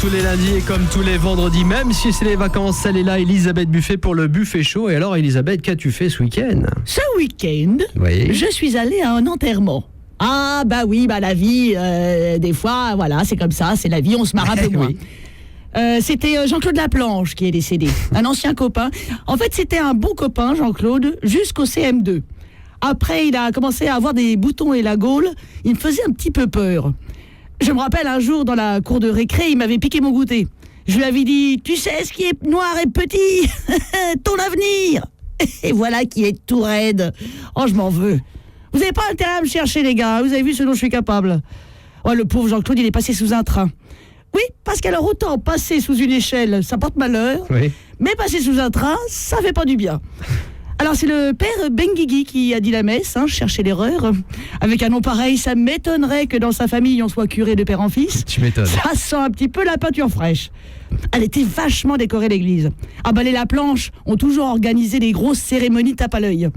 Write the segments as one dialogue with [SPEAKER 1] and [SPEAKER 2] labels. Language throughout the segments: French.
[SPEAKER 1] tous les lundis et comme tous les vendredis, même si c'est les vacances, elle est là, Elisabeth Buffet pour le Buffet Show. Et alors Elisabeth, qu'as-tu fait ce week-end ?
[SPEAKER 2] Ce week-end,
[SPEAKER 1] Oui.
[SPEAKER 2] je suis allée à un enterrement. Ah bah oui, bah la vie, des fois, voilà, c'est comme ça, c'est la vie, on se marre un peu moins.
[SPEAKER 1] Oui.
[SPEAKER 2] C'était Jean-Claude Laplanche qui est décédé, un ancien copain. En fait, c'était un bon copain, Jean-Claude, jusqu'au CM2. Après, il a commencé à avoir des boutons et la gaule. Il me faisait un petit peu peur. Je me rappelle un jour, dans la cour de récré, il m'avait piqué mon goûter. Je lui avais dit, tu sais ce qui est noir et petit ? Ton avenir ! Et voilà qui est tout raide. Oh, je m'en veux. Vous n'avez pas intérêt à me chercher, les gars. Vous avez vu ce dont je suis capable. Oh, le pauvre Jean-Claude, il est passé sous un train. Oui, parce qu'alors autant passer sous une échelle, ça porte malheur.
[SPEAKER 1] Oui.
[SPEAKER 2] Mais passer sous un train, ça fait pas du bien. Alors c'est le père Benguigui qui a dit la messe, cherchez l'erreur. Avec un nom pareil, ça m'étonnerait que dans sa famille on soit curé de père en fils.
[SPEAKER 1] Tu m'étonnes.
[SPEAKER 2] Ça sent un petit peu la peinture fraîche. Elle était vachement décorée l'église. Ah bah les Laplanche ont toujours organisé des grosses cérémonies tape à l'œil.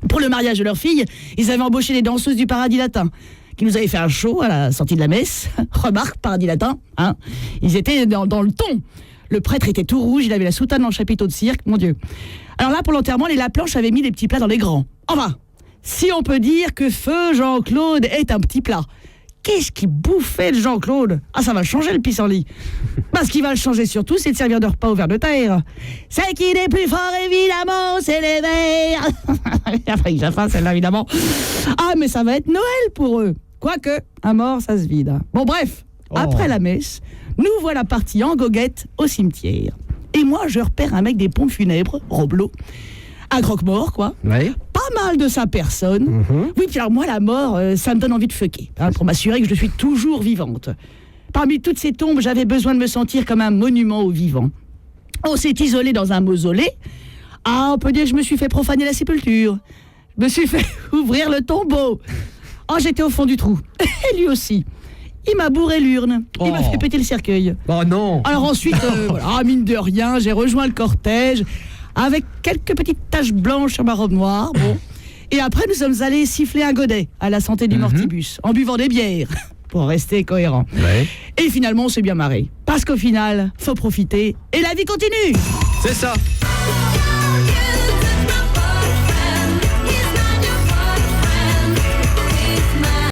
[SPEAKER 2] Pour le mariage de leur fille, ils avaient embauché les danseuses du Paradis Latin, qui nous avaient fait un show à la sortie de la messe. Remarque, Paradis Latin, ils étaient dans le ton. Le prêtre était tout rouge, il avait la soutane en chapiteau de cirque, mon Dieu. Alors là, pour l'enterrement, les Laplanche avaient mis des petits plats dans les grands. Enfin, si on peut dire que feu Jean-Claude est un petit plat. Qu'est-ce qui bouffait le Jean-Claude ? Ah, ça va changer le pissenlit. Parce qu'il va le changer surtout, c'est de servir de repas au ver de terre. C'est qui est plus fort, évidemment, c'est les verts. Enfin, j'ai faim, celle-là, évidemment. Ah, mais ça va être Noël pour eux. Quoique, un mort, ça se vide. Bon, bref, après la messe, nous voilà partis en goguette au cimetière. Et moi, je repère un mec des pompes funèbres, Roblot, un croque-mort, quoi.
[SPEAKER 1] Oui.
[SPEAKER 2] Pas mal de sa personne. Oui, puis alors moi, la mort, ça me donne envie de fucker, pour m'assurer que je suis toujours vivante. Parmi toutes ces tombes, j'avais besoin de me sentir comme un monument aux vivants. On s'est isolé dans un mausolée. Ah, on peut dire que je me suis fait profaner la sépulture. Je me suis fait ouvrir le tombeau. Oh, j'étais au fond du trou. Et lui aussi. Il m'a bourré l'urne. Il m'a fait péter le cercueil.
[SPEAKER 1] Oh non.
[SPEAKER 2] Alors ensuite, voilà, mine de rien, j'ai rejoint le cortège avec quelques petites taches blanches sur ma robe noire. Bon. Et après, nous sommes allés siffler un godet à la santé du mortibus, en buvant des bières, pour rester cohérent.
[SPEAKER 1] Ouais.
[SPEAKER 2] Et finalement, on s'est bien marré. Parce qu'au final, faut profiter et la vie continue.
[SPEAKER 1] C'est ça.